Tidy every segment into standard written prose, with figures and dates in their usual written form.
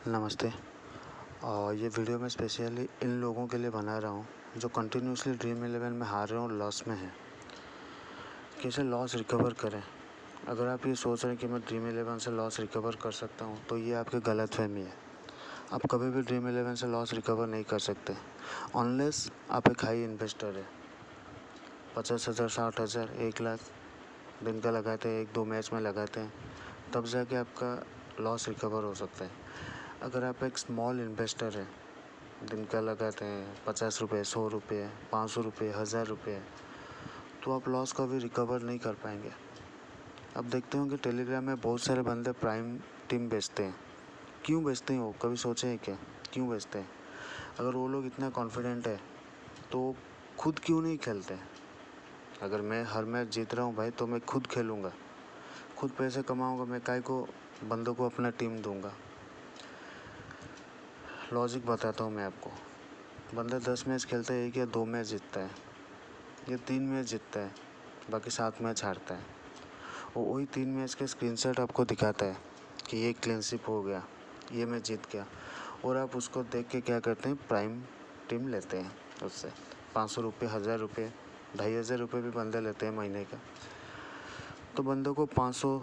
नमस्ते। ये वीडियो मैं स्पेशली इन लोगों के लिए बना रहा हूँ जो कंटिन्यूसली ड्रीम इलेवन में हार रहे हैं और लॉस में हैं। कैसे लॉस रिकवर करें। अगर आप ये सोच रहे हैं कि मैं ड्रीम इलेवन से लॉस रिकवर कर सकता हूँ तो ये आपकी गलतफहमी है। आप कभी भी ड्रीम इलेवन से लॉस रिकवर नहीं कर सकते अनलेस आप एक हाई इन्वेस्टर है। 50,000, 60,000, 1,00,000 दिन का लगाते हैं, 1-2 मैच में लगाते हैं, तब जाके आपका लॉस रिकवर हो सकता है। अगर आप एक स्मॉल इन्वेस्टर हैं, दिन का लगाते हैं 50 रुपये, 100 रुपये, 500 रुपये, 1000 रुपये, तो आप लॉस कभी रिकवर नहीं कर पाएंगे। आप देखते होंगे टेलीग्राम में बहुत सारे बंदे प्राइम टीम बेचते हैं। क्यों बेचते हैं वो, कभी सोचे हैं क्या क्यों बेचते हैं? अगर वो लोग इतना कॉन्फिडेंट है तो खुद क्यों नहीं खेलते हैं? अगर मैं हर मैच जीत रहा हूँ भाई तो मैं खुद खेलूँगा, खुद पैसे कमाऊँगा, मैं काहे को बंदों को अपना टीम दूँगा। लॉजिक बताता हूँ मैं आपको। बंदा 10 मैच खेलता है, 1 या 2 मैच जीतता है या 3 मैच जीतता है, बाकी 7 मैच हारता है। वो वही 3 मैच के स्क्रीनशॉट आपको दिखाता है कि ये क्लीन स्वीप हो गया, ये मैच जीत गया, और आप उसको देख के क्या करते हैं, प्राइम टीम लेते हैं उससे 500 रुपये, 1000 रुपये, 2,500 रुपये भी बंदे लेते हैं महीने का। तो बंदों को 500,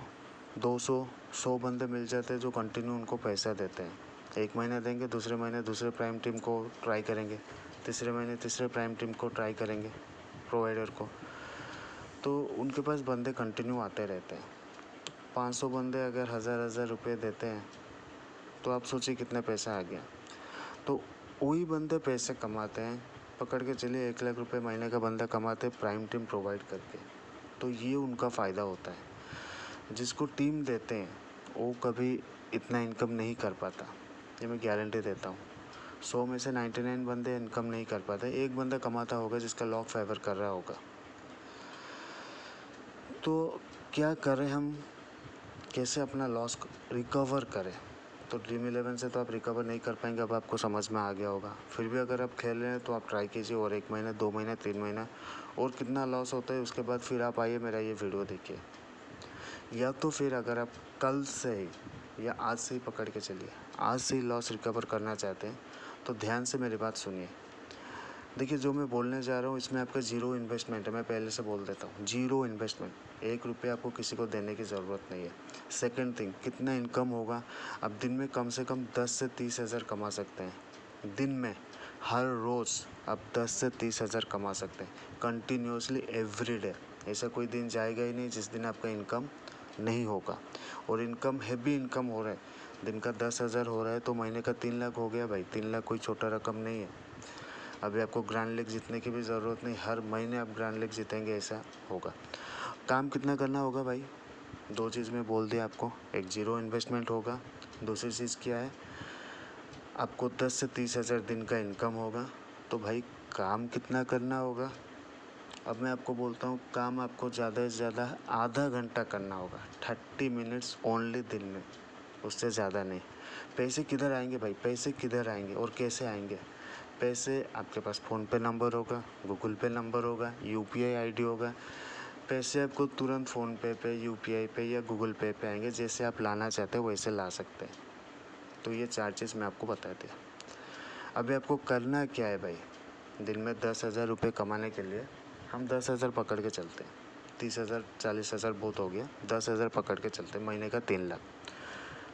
200, 100 बंदे मिल जाते हैं जो कंटिन्यू उनको पैसा देते हैं। एक महीना देंगे, दूसरे महीने दूसरे प्राइम टीम को ट्राई करेंगे, तीसरे महीने तीसरे प्राइम टीम को ट्राई करेंगे, प्रोवाइडर को। तो उनके पास बंदे कंटिन्यू आते रहते हैं। 500 बंदे अगर 1000 रुपये देते हैं तो आप सोचिए कितने पैसा आ गया। तो वही बंदे पैसे कमाते हैं, पकड़ के चलिए 1,00,000 रुपये महीने का बंदा कमाते हैं प्राइम टीम प्रोवाइड करके। तो ये उनका फ़ायदा होता है। जिसको टीम देते हैं वो कभी इतना इनकम नहीं कर पाता, ये मैं गारंटी देता हूँ। 100 में से 99 बंदे इनकम नहीं कर पाते, एक बंदा कमाता होगा जिसका लॉक फेवर कर रहा होगा। तो क्या करें हम, कैसे अपना लॉस रिकवर करें? तो ड्रीम इलेवन से तो आप रिकवर नहीं कर पाएंगे, अब आपको समझ में आ गया होगा। फिर भी अगर आप खेल रहे हैं तो आप ट्राई कीजिए, और 1 महीना, 2 महीना, 3 महीना, और कितना लॉस होता है उसके बाद फिर आप आइए मेरा ये वीडियो देखिए। या तो फिर अगर आप कल से ही या आज से ही पकड़ के चलिए, आज से ही लॉस रिकवर करना चाहते हैं तो ध्यान से मेरी बात सुनिए। देखिए, जो मैं बोलने जा रहा हूँ इसमें आपका ज़ीरो इन्वेस्टमेंट है, मैं पहले से बोल देता हूँ, ज़ीरो इन्वेस्टमेंट। 1 रुपये आपको किसी को देने की ज़रूरत नहीं है। सेकंड थिंग, कितना इनकम होगा? आप दिन में कम से कम 10 से 30,000 कमा सकते हैं। दिन में हर रोज़ आप 10 से 30,000 कमा सकते हैं, कंटिन्यूसली एवरी डे। ऐसा कोई दिन जाएगा ही नहीं जिस दिन आपका इनकम नहीं होगा। और इनकम हैवी इनकम हो रहा है, दिन का 10,000 हो रहा है तो महीने का 3,00,000 हो गया भाई। 3,00,000 कोई छोटा रकम नहीं है। अभी आपको ग्रैंड लीग जीतने की भी ज़रूरत नहीं, हर महीने आप ग्रैंड लीग जीतेंगे ऐसा होगा। काम कितना करना होगा भाई? 2 चीज़ में बोल दिया आपको, एक ज़ीरो इन्वेस्टमेंट होगा, दूसरी चीज़ क्या है, आपको 10 से 30,000 दिन का इनकम होगा। तो भाई काम कितना करना होगा? अब मैं आपको बोलता हूँ, काम आपको ज़्यादा से ज़्यादा आधा घंटा करना होगा, 30 मिनट्स ओनली दिन में, उससे ज़्यादा नहीं। पैसे किधर आएंगे भाई? पैसे किधर आएंगे और कैसे आएंगे? पैसे आपके पास फ़ोनपे नंबर होगा, गूगल पे नंबर होगा, यूपीआई आईडी होगा। पैसे आपको तुरंत फ़ोनपे पे, यूपीआई पे या गूगल पे पे आएंगे, जैसे आप लाना चाहते हैं वैसे ला सकते हैं। तो ये 4 चीज़ मैं आपको बता दिया। अभी आपको करना क्या है भाई? दिन में 10,000 रुपये कमाने के लिए हम 10,000 पकड़ के चलते हैं, 30,000, 40,000 बहुत हो गया, 10,000 पकड़ के चलते हैं, महीने का 3,00,000।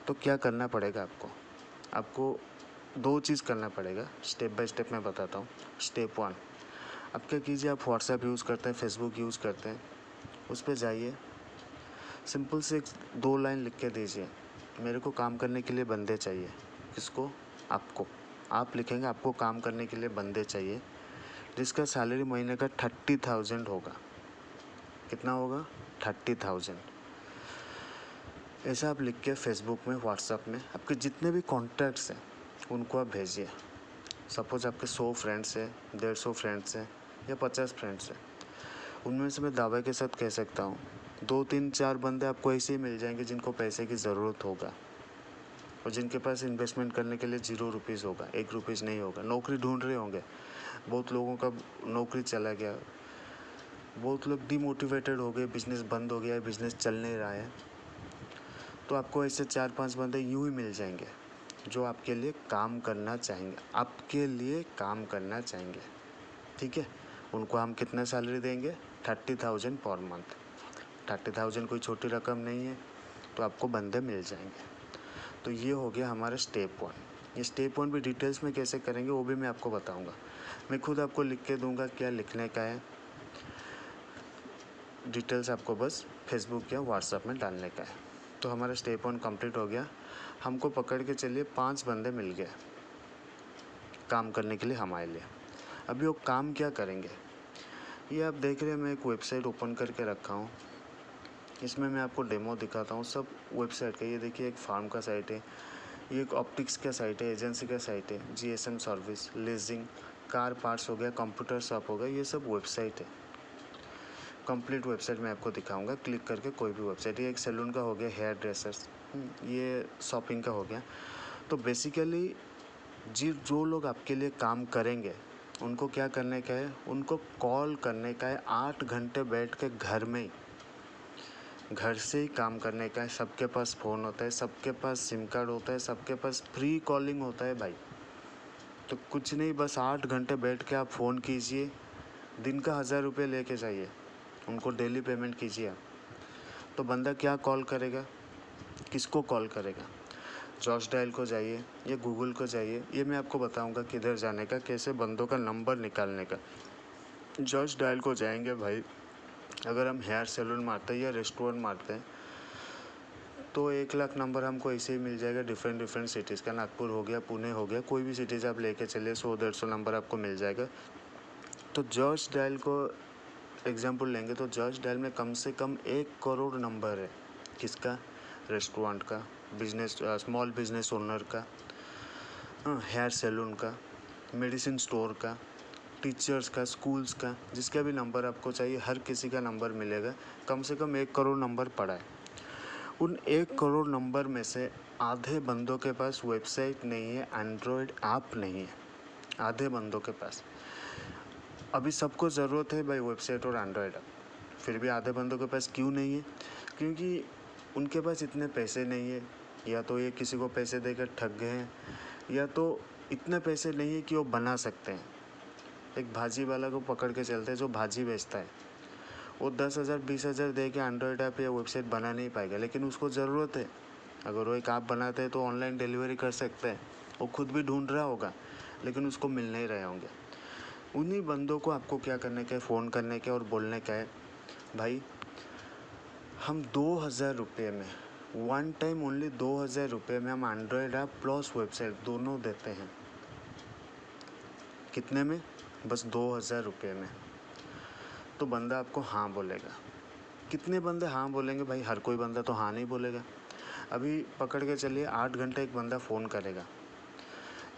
तो क्या करना पड़ेगा आपको? आपको 2 चीज़ करना पड़ेगा, स्टेप बाय स्टेप मैं बताता हूँ। स्टेप 1, आप क्या कीजिए, आप व्हाट्सएप यूज़ करते हैं, फेसबुक यूज़ करते हैं, उस पे जाइए, सिंपल से 2 लाइन लिख के दीजिए, मेरे को काम करने के लिए बंदे चाहिए। किसको? आपको। आप लिखेंगे आपको काम करने के लिए बंदे चाहिए, जिसका सैलरी महीने का 30,000 होगा। कितना होगा? 30,000। ऐसा आप लिख के फेसबुक में, व्हाट्सएप में आपके जितने भी कॉन्टैक्ट्स हैं उनको आप भेजिए। सपोज़ आपके 100 फ्रेंड्स हैं, 150 फ्रेंड्स हैं या 50 फ्रेंड्स हैं, उनमें से मैं दावे के साथ कह सकता हूँ 2, 3, 4 बंदे आपको ऐसे ही मिल जाएंगे जिनको पैसे की ज़रूरत होगा और जिनके पास इन्वेस्टमेंट करने के लिए 0 रुपीज़ होगा, 1 रुपीज़ नहीं होगा। नौकरी ढूंढ रहे होंगे, बहुत लोगों का नौकरी चला गया, बहुत लोग डिमोटिवेटेड हो गए, बिज़नेस बंद हो गया है, बिज़नेस चल नहीं रहा है। तो आपको ऐसे 4-5 बंदे यूँ ही मिल जाएंगे जो आपके लिए काम करना चाहेंगे, ठीक है। उनको हम कितना सैलरी देंगे? 30,000 पर मंथ। 30,000 कोई छोटी रकम नहीं है, तो आपको बंदे मिल जाएंगे। तो ये हो गया हमारा स्टेप 1। ये स्टेप 1 भी डिटेल्स में कैसे करेंगे वो भी मैं आपको बताऊंगा। मैं खुद आपको लिख के दूंगा क्या लिखने का है, डिटेल्स आपको बस फेसबुक या व्हाट्सएप में डालने का है। तो हमारा स्टेप 1 कंप्लीट हो गया। हमको पकड़ के चलिए 5 बंदे मिल गए काम करने के लिए हमारे लिए। अभी वो काम क्या करेंगे, ये आप देख रहे हैं। मैं एक वेबसाइट ओपन करके रखा हूँ, इसमें मैं आपको डेमो दिखाता हूँ सब वेबसाइट का। ये देखिए, एक फार्म का साइट है, ये एक ऑप्टिक्स का साइट है, एजेंसी का साइट है, GSM service, leasing, car parts हो गया, कंप्यूटर शॉप हो गया, ये सब वेबसाइट है। कंप्लीट वेबसाइट मैं आपको दिखाऊंगा क्लिक करके, कोई भी वेबसाइट। ये एक सैलून का हो गया, हेयर ड्रेसर्स, ये शॉपिंग का हो गया। तो बेसिकली जो लोग आपके लिए काम करेंगे उनको क्या करने का है, उनको कॉल करने का है। 8 घंटे बैठ के घर से ही काम करने का है। सबके पास फ़ोन होता है, सबके पास सिम कार्ड होता है, सबके पास फ्री कॉलिंग होता है भाई। तो कुछ नहीं, बस 8 घंटे बैठ के आप फ़ोन कीजिए, दिन का 1000 रुपये लेके जाइए, उनको डेली पेमेंट कीजिए आप। तो बंदा क्या कॉल करेगा, किसको कॉल करेगा? जॉश डायल को जाइए या गूगल को जाइए, ये मैं आपको बताऊंगा किधर जाने का, कैसे बंदों का नंबर निकालने का। जॉश डायल को जाएंगे भाई, अगर हम हेयर सैलून मारते हैं या रेस्टोरेंट मारते हैं तो 1 लाख नंबर हमको ऐसे ही मिल जाएगा डिफरेंट सिटीज़ का। नागपुर हो गया, पुणे हो गया, कोई भी सिटीज़ आप लेके चलिए, 100-150 नंबर आपको मिल जाएगा। तो जॉश डायल को एग्जांपल लेंगे तो जॉश डायल में कम से कम 1 करोड़ नंबर है। किसका? रेस्टोरेंट का, बिजनेस, स्मॉल बिजनेस ओनर का, हेयर सैलून का, मेडिसिन स्टोर का, टीचर्स का, स्कूल्स का, जिसका भी नंबर आपको चाहिए हर किसी का नंबर मिलेगा। कम से कम 1 करोड़ नंबर पड़ा है। उन 1 करोड़ नंबर में से आधे बंदों के पास वेबसाइट नहीं है, एंड्रॉयड ऐप नहीं है, आधे बंदों के पास। अभी सबको ज़रूरत है भाई वेबसाइट और एंड्रॉयड ऐप, फिर भी आधे बंदों के पास क्यों नहीं है? क्योंकि उनके पास इतने पैसे नहीं है, या तो ये किसी को पैसे देकर ठग गए हैं, या तो इतने पैसे नहीं है कि वो बना सकते हैं। एक भाजी वाला को पकड़ के चलते हैं जो भाजी बेचता है, वो 10,000 20,000 दे के एंड्रॉयड ऐप या वेबसाइट बना नहीं पाएगा, लेकिन उसको ज़रूरत है। अगर वो एक ऐप बनाते हैं तो ऑनलाइन डिलीवरी कर सकते हैं, वो खुद भी ढूंढ रहा होगा, लेकिन उसको मिल नहीं रहे होंगे। उन्हीं बंदों को आपको क्या करने का है, फ़ोन करने का और बोलने का है, भाई हम 2,000 रुपये में, वन टाइम ओनली 2,000 रुपये में हम एंड्रॉयड ऐप प्लस वेबसाइट दोनों देते हैं। कितने में? बस 2,000 रुपये में। तो बंदा आपको हाँ बोलेगा। कितने बंदे हाँ बोलेंगे भाई? हर कोई बंदा तो हाँ नहीं बोलेगा। अभी पकड़ के चलिए 8 घंटे एक बंदा फ़ोन करेगा।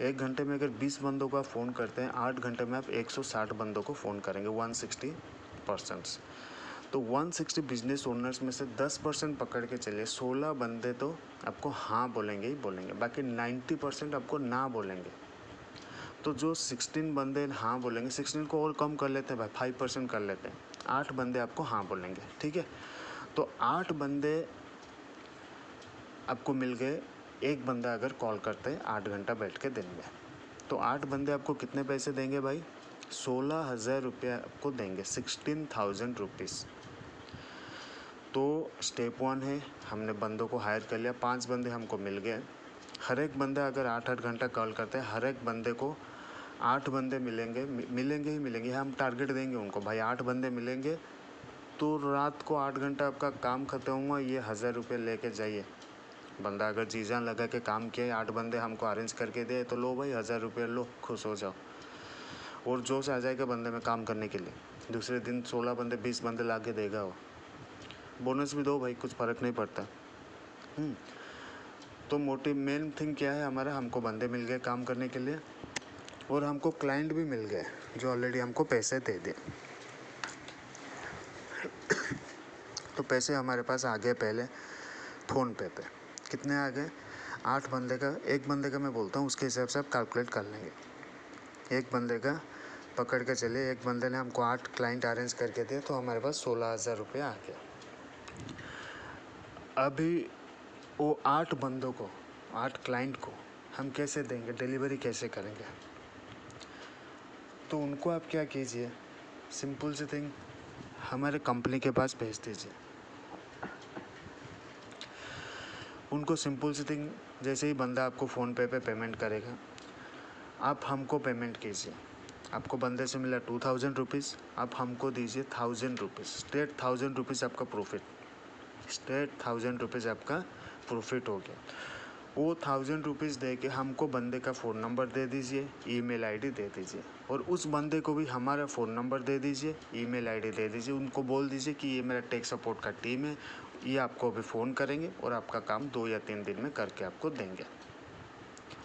1 घंटे में अगर 20 बंदों को आप फ़ोन करते हैं, 8 घंटे में आप 160 बंदों को फ़ोन करेंगे, 160%। तो 160 बिजनेस ओनर्स में से 10% पकड़ के चलिए, 16 बंदे तो आपको हाँ बोलेंगे ही बोलेंगे, बाकी 90% आपको ना बोलेंगे। तो जो 16 बंदे हाँ बोलेंगे, 16 को और कम कर लेते हैं भाई, 5% कर लेते हैं, 8 बंदे आपको हाँ बोलेंगे, ठीक है। तो 8 बंदे आपको मिल गए। एक बंदा अगर कॉल करते हैं 8 घंटा बैठ के दिन में, तो 8 बंदे आपको कितने पैसे देंगे भाई? 16,000 रुपये आपको देंगे, 16,000 रुपीज़। तो स्टेप 1 है, हमने बंदों को हायर कर लिया, 5 बंदे हमको मिल गए। हर एक बंदा अगर 8-8 घंटा कॉल करते हैं, हर एक बंदे को 8 बंदे मिलेंगे ही मिलेंगे। हम टारगेट देंगे उनको, भाई 8 बंदे मिलेंगे तो रात को 8 घंटा आपका काम खत्म हुआ, ये 1,000 रुपये लेके जाइए। बंदा अगर जी जान लगा के काम किया, 8 बंदे हमको अरेंज करके दे, तो लो भाई 1,000 रुपये लो, खुश हो जाओ। और जोश आ जाएगा बंदे में काम करने के लिए। दूसरे दिन 16 बंदे 20 बंदे ला के देगा वो। बोनस भी दो भाई, कुछ फ़र्क नहीं पड़ता। तो मेन थिंग क्या है हमारा, हमको बंदे मिल गए काम करने के लिए, और हमको क्लाइंट भी मिल गए जो ऑलरेडी हमको पैसे दे दिए। तो पैसे हमारे पास आ गए पहले फ़ोनपे पे। कितने आ गए? 8 बंदे का, एक बंदे का मैं बोलता हूँ, उसके हिसाब से आप कैलकुलेट कर लेंगे। एक बंदे का पकड़ के चलिए, एक बंदे ने हमको 8 क्लाइंट अरेंज करके दिए, तो हमारे पास 16,000 रुपये आ गया। अभी वो 8 बंदों को, 8 क्लाइंट को हम कैसे देंगे, डिलीवरी कैसे करेंगे। तो उनको आप क्या कीजिए, सिंपल सी थिंग, हमारे कंपनी के पास भेज दीजिए। उनको सिंपल सी थिंग, जैसे ही बंदा आपको फ़ोनपे पे पेमेंट करेगा, आप हमको पेमेंट कीजिए। आपको बंदे से मिला 2000 रुपीज़, आप हमको दीजिए 1000 रुपीज़, स्ट्रेट 1000 रुपीज़ आपका प्रॉफिट, स्ट्रेट 1000 रुपीज़ आपका प्रॉफिट हो गया। वो 1000 रुपीज़ दे के हमको बंदे का फ़ोन नंबर दे दीजिए, ईमेल आईडी दे दीजिए, और उस बंदे को भी हमारा फ़ोन नंबर दे दीजिए, ईमेल आईडी दे दीजिए। उनको बोल दीजिए कि ये मेरा टेक सपोर्ट का टीम है, ये आपको अभी फ़ोन करेंगे और आपका काम 2 या 3 दिन में करके आपको देंगे।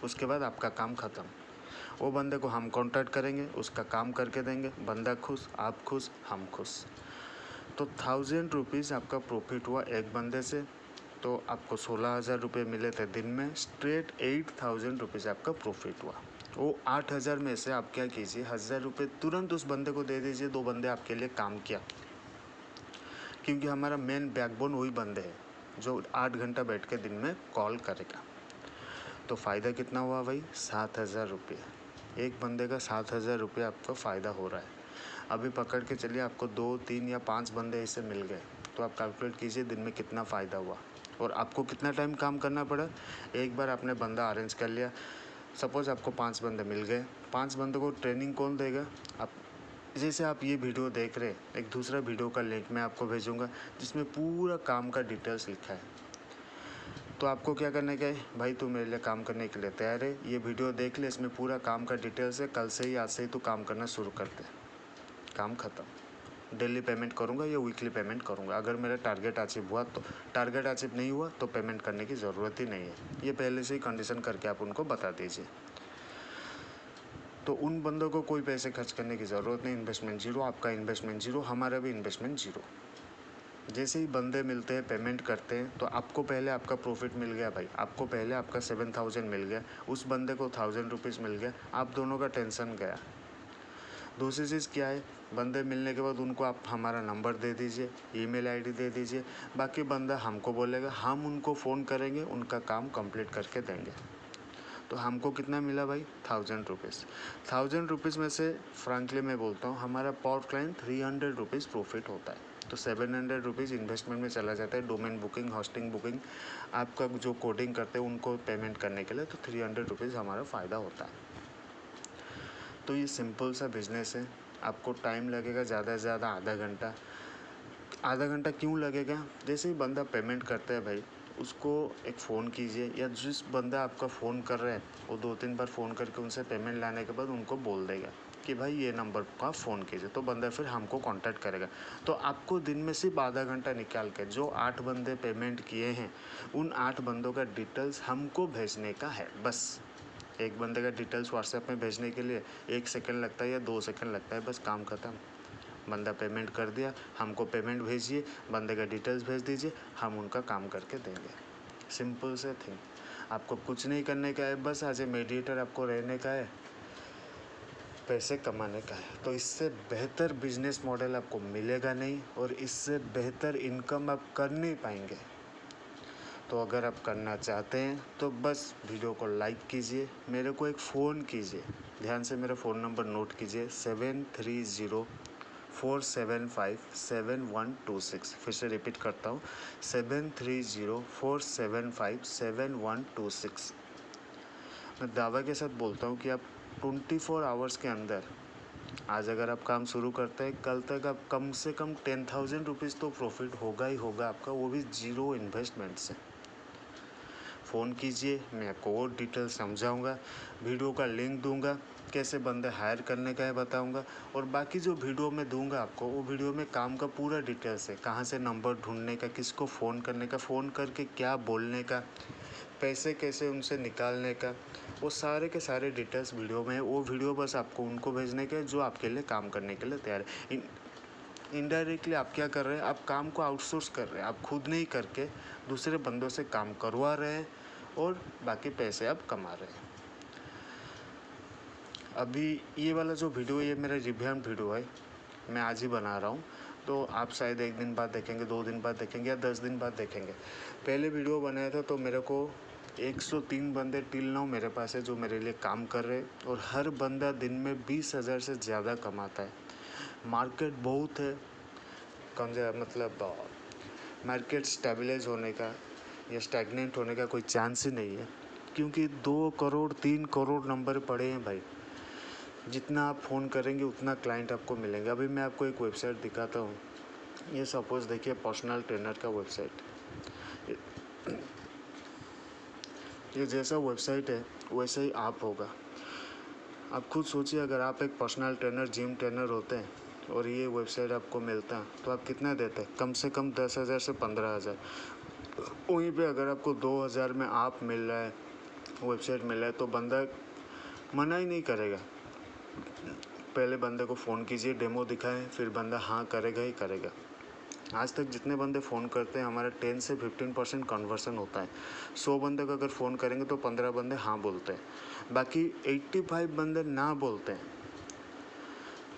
उसके बाद आपका काम ख़त्म। वो बंदे को हम कांटेक्ट करेंगे, उसका काम करके देंगे, बंदा खुश, आप खुश, हम खुश। तो 1000 रुपीज़ आपका प्रॉफिट हुआ एक बंदे से, तो आपको 16,000 रुपये मिले थे दिन में, स्ट्रेट 8000 रुपीज़ आपका प्रॉफिट हुआ। वो 8000 में से आप क्या कीजिए, 1000 रुपये तुरंत उस बंदे को दे दीजिए। 2 बंदे आपके लिए काम किया, क्योंकि हमारा मेन बैकबोन वही बंदे हैं जो 8 घंटा बैठ के दिन में कॉल करेगा। तो फ़ायदा कितना हुआ भाई, 7000 रुपये। एक बंदे का 7000 रुपये आपका फ़ायदा हो रहा है। अभी पकड़ के चलिए आपको 2, 3 या 5 बंदे ऐसे मिल गए, तो आप कैलकुलेट कीजिए दिन में कितना फ़ायदा हुआ और आपको कितना टाइम काम करना पड़ा। एक बार आपने बंदा अरेंज कर लिया, सपोज़ आपको 5 बंदे मिल गए, 5 बंदों को ट्रेनिंग कौन देगा, आप। जैसे आप ये वीडियो देख रहे, एक दूसरा वीडियो का लिंक मैं आपको भेजूँगा जिसमें पूरा काम का डिटेल्स लिखा है। तो आपको क्या करना है, भाई तू मेरे लिए काम करने के लिए तैयार है, ये वीडियो देख ले, इसमें पूरा काम का डिटेल्स है, कल से ही, आज से ही तू काम करना शुरू कर दे, काम ख़त्म। डेली पेमेंट करूँगा या वीकली पेमेंट करूँगा, अगर मेरा टारगेट अचीव हुआ तो, टारगेट अचीव नहीं हुआ तो पेमेंट करने की ज़रूरत ही नहीं है। ये पहले से ही कंडीशन करके आप उनको बता दीजिए। तो उन बंदों को कोई पैसे खर्च करने की ज़रूरत नहीं, इन्वेस्टमेंट जीरो, आपका इन्वेस्टमेंट जीरो, हमारा भी इन्वेस्टमेंट जीरो। जैसे ही बंदे मिलते हैं, पेमेंट करते हैं, तो आपको पहले आपका प्रॉफिट मिल गया भाई, आपको पहले आपका 7000 मिल गया, उस बंदे को 1000 रुपीज़ मिल गया, आप दोनों का टेंशन गया। दूसरी चीज़ क्या है, बंदे मिलने के बाद उनको आप हमारा नंबर दे दीजिए, ईमेल आईडी दे दीजिए, बाकी बंदा हमको बोलेगा, हम उनको फ़ोन करेंगे, उनका काम कंप्लीट करके देंगे। तो हमको कितना मिला भाई, 1000 रुपीज़। 1000 रुपीज़ में से फ्रैंकली मैं बोलता हूँ, हमारा पर क्लाइंट 300 रुपीज़ प्रॉफिट होता है। तो 700 रुपीज़ इन्वेस्टमेंट में चला जाता है, डोमेन बुकिंग, होस्टिंग बुकिंग, आपका जो कोडिंग करते हैं उनको पेमेंट करने के लिए, तो 300 रुपीज़ हमारा फ़ायदा होता है। तो ये सिंपल सा बिज़नेस है। आपको टाइम लगेगा ज़्यादा से ज़्यादा आधा घंटा। आधा घंटा क्यों लगेगा, जैसे ही बंदा पेमेंट करता है भाई, उसको एक फ़ोन कीजिए, या जिस बंदा आपका फ़ोन कर रहा है वो 2-3 बार फ़ोन करके उनसे पेमेंट लाने के बाद उनको बोल देगा कि भाई ये नंबर का फ़ोन कीजिए, तो बंदा फिर हमको कांटेक्ट करेगा। तो आपको दिन में सिर्फ आधा घंटा निकाल के जो 8 बंदे पेमेंट किए हैं, उन 8 बंदों का डिटेल्स हमको भेजने का है बस। एक बंदे का डिटेल्स व्हाट्सएप में भेजने के लिए 1 सेकंड लगता है या 2 सेकंड लगता है, बस काम ख़त्म। बंदा पेमेंट कर दिया, हमको पेमेंट भेजिए, बंदे का डिटेल्स भेज दीजिए, हम उनका काम करके देंगे। सिंपल से थिंग, आपको कुछ नहीं करने का है, बस एज ए मीडिएटर आपको रहने का है, पैसे कमाने का है। तो इससे बेहतर बिजनेस मॉडल आपको मिलेगा नहीं, और इससे बेहतर इनकम आप कर नहीं पाएंगे। तो अगर आप करना चाहते हैं तो बस वीडियो को लाइक कीजिए, मेरे को एक फ़ोन कीजिए, ध्यान से मेरा फ़ोन नंबर नोट कीजिए, 7304757126। फिर से रिपीट करता हूँ, 7304757126। मैं दावा के साथ बोलता हूँ कि आप 24 आवर्स के अंदर, आज अगर आप काम शुरू करते हैं, कल तक आप कम से कम 10,000 रुपीज़ तो प्रॉफिट होगा ही होगा आपका, वो भी जीरो इन्वेस्टमेंट से। फ़ोन कीजिए, मैं आपको और डिटेल समझाऊंगा, वीडियो का लिंक दूंगा, कैसे बंदे हायर करने का है बताऊंगा, और बाकी जो वीडियो मैं दूंगा आपको, वो वीडियो में काम का पूरा डिटेल्स है, कहाँ से नंबर ढूंढने का, किसको फ़ोन करने का, फ़ोन करके क्या बोलने का, पैसे कैसे उनसे निकालने का, वो सारे के सारे डिटेल्स वीडियो में है। वो वीडियो बस आपको उनको भेजने के, जो आपके लिए काम करने के लिए तैयार है। इनडायरेक्टली आप क्या कर रहे हैं, आप काम को आउटसोर्स कर रहे हैं, आप खुद नहीं करके दूसरे बंदों से काम करवा रहे हैं, और बाकी पैसे आप कमा रहे हैं। अभी ये वाला जो वीडियो है, ये मेरा रिव्यू वीडियो है, मैं आज ही बना रहा हूँ, तो आप शायद 1 दिन बाद देखेंगे, 2 दिन बाद देखेंगे, या 10 दिन बाद देखेंगे। पहले वीडियो बनाया था तो मेरे को 103 बंदे टिल नाउ मेरे पास है जो मेरे लिए काम कर रहे हैं और हर बंदा दिन में 20,000 से ज़्यादा कमाता है। मार्केट बहुत है, कम से मतलब मार्केट स्टेबलाइज होने का या स्टैग्नेंट होने का कोई चांस ही नहीं है, क्योंकि 2 करोड़ 3 करोड़ नंबर पड़े हैं भाई। जितना आप फ़ोन करेंगे उतना क्लाइंट आपको मिलेंगे। अभी मैं आपको एक वेबसाइट दिखाता हूँ। ये सपोज़ देखिए पर्सनल ट्रेनर का वेबसाइट। ये जैसा वेबसाइट है वैसा ही आप होगा। आप खुद सोचिए, अगर आप एक पर्सनल ट्रेनर जिम ट्रेनर होते हैं और ये वेबसाइट आपको मिलता तो आप कितना देते? कम से कम 10,000 से 15,000। वहीं पे अगर आपको 2,000 में आप मिल रहा है, वेबसाइट मिल रहा है, तो बंदा मना ही नहीं करेगा। पहले बंदे को फ़ोन कीजिए, डेमो दिखाएं, फिर बंदा हाँ करेगा ही करेगा। आज तक जितने बंदे फ़ोन करते हैं हमारा 10 से 15% कन्वर्सन होता है। 100 बंदे को अगर फ़ोन करेंगे तो 15 बंदे हाँ बोलते हैं, बाकी 85 बंदे ना बोलते हैं।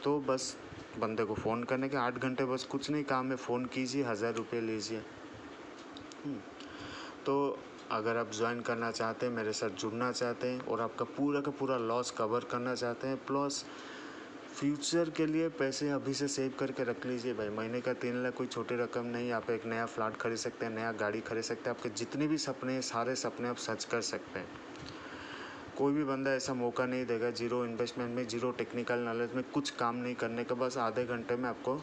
तो बस बंदे को फ़ोन करने के 8 घंटे बस कुछ नहीं काम है, फ़ोन कीजिए, 1000 रुपये लीजिए। तो अगर आप ज्वाइन करना चाहते हैं, मेरे साथ जुड़ना चाहते हैं और आपका पूरा का पूरा लॉस कवर करना चाहते हैं, प्लस फ्यूचर के लिए पैसे अभी से सेव करके रख लीजिए भाई। महीने का 3 लाख कोई छोटी रकम नहीं। आप एक नया फ्लैट खरीद सकते हैं, नया गाड़ी खरीद सकते हैं। आपके जितने भी सपने हैं सारे सपने आप सच कर सकते हैं। कोई भी बंदा ऐसा मौका नहीं देगा जीरो इन्वेस्टमेंट में, जीरो टेक्निकल नॉलेज में, कुछ काम नहीं करने का, बस आधे घंटे में आपको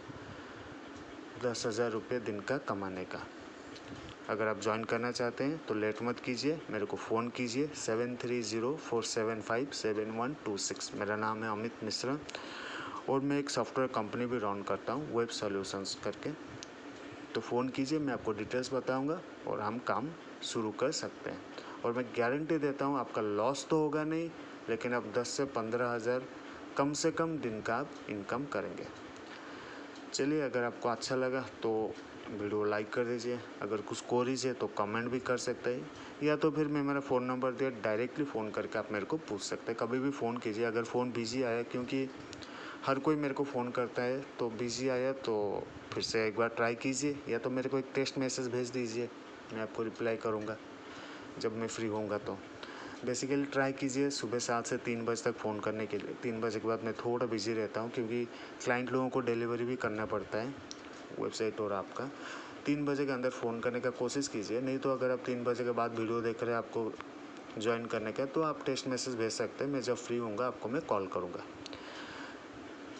10,000 रुपये दिन का कमाने का। अगर आप ज्वाइन करना चाहते हैं तो लेट मत कीजिए, मेरे को फ़ोन कीजिए 7304757126। मेरा नाम है अमित मिश्रा और मैं एक सॉफ्टवेयर कंपनी भी रन करता हूँ, वेब सॉल्यूशंस करके। तो फ़ोन कीजिए, मैं आपको डिटेल्स बताऊँगा और हम काम शुरू कर सकते हैं। और मैं गारंटी देता हूँ आपका लॉस तो होगा नहीं, लेकिन आप 10 से 15,000 कम से कम दिन का आप इनकम करेंगे। चलिए, अगर आपको अच्छा लगा तो वीडियो लाइक कर दीजिए। अगर कुछ क्वेरीज है तो कमेंट भी कर सकते हैं, या तो फिर मैं मेरा फ़ोन नंबर दिया, डायरेक्टली फ़ोन करके आप मेरे को पूछ सकते हैं। कभी भी फ़ोन कीजिए। अगर फ़ोन बिजी आया, क्योंकि हर कोई मेरे को फ़ोन करता है, तो बिजी आया तो फिर से एक बार ट्राई कीजिए, या तो मेरे को एक टेक्स्ट मैसेज भेज दीजिए, मैं आपको रिप्लाई करूँगा जब मैं फ्री होऊंगा। तो बेसिकली ट्राई कीजिए सुबह 7 से 3 बजे तक फ़ोन करने के लिए। 3 बजे के बाद मैं थोड़ा बिजी रहता हूँ, क्योंकि क्लाइंट लोगों को डिलीवरी भी करना पड़ता है वेबसाइट और आपका। 3 बजे के अंदर फ़ोन करने का कोशिश कीजिए। नहीं तो अगर आप 3 बजे के बाद वीडियो देख रहे हैं आपको ज्वाइन करने का, तो आप टेक्स्ट मैसेज भेज सकते हैं। मैं जब फ्री होऊंगा आपको मैं कॉल करूँगा।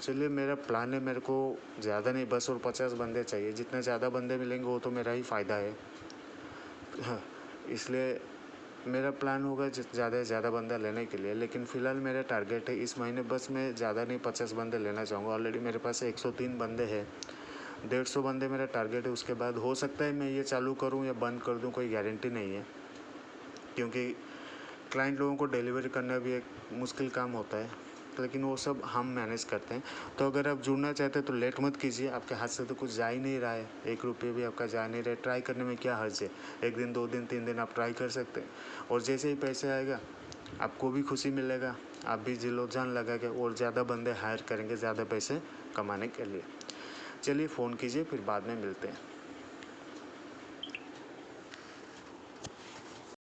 चलिए, मेरा प्लान है, मेरे को ज़्यादा नहीं, बस और 50 बंदे चाहिए। जितने ज़्यादा बंदे मिलेंगे वो तो मेरा ही फ़ायदा है। हाँ, इसलिए मेरा प्लान होगा ज़्यादा से ज़्यादा बंदा लेने के लिए। लेकिन फ़िलहाल मेरा टारगेट है इस महीने बस मैं ज़्यादा नहीं 50 बंदे लेना चाहूँगा। ऑलरेडी मेरे पास 103 बंदे हैं, 150 बंदे मेरा टारगेट है। उसके बाद हो सकता है मैं ये चालू करूँ या बंद कर दूँ, कोई गारंटी नहीं है, क्योंकि क्लाइंट लोगों को डिलीवरी करना भी एक मुश्किल काम होता है, लेकिन वो सब हम मैनेज करते हैं। तो अगर आप जुड़ना चाहते हैं तो लेट मत कीजिए। आपके हाथ से तो कुछ जा ही नहीं रहा है, 1 रुपये भी आपका जा नहीं रहा है। ट्राई करने में क्या हर्ज है? 1 दिन 2 दिन 3 दिन आप ट्राई कर सकते हैं, और जैसे ही पैसे आएगा आपको भी खुशी मिलेगा, आप भी दिलो जान लगा के और ज़्यादा बंदे हायर करेंगे ज़्यादा पैसे कमाने के लिए। चलिए, फ़ोन कीजिए, फिर बाद में मिलते हैं।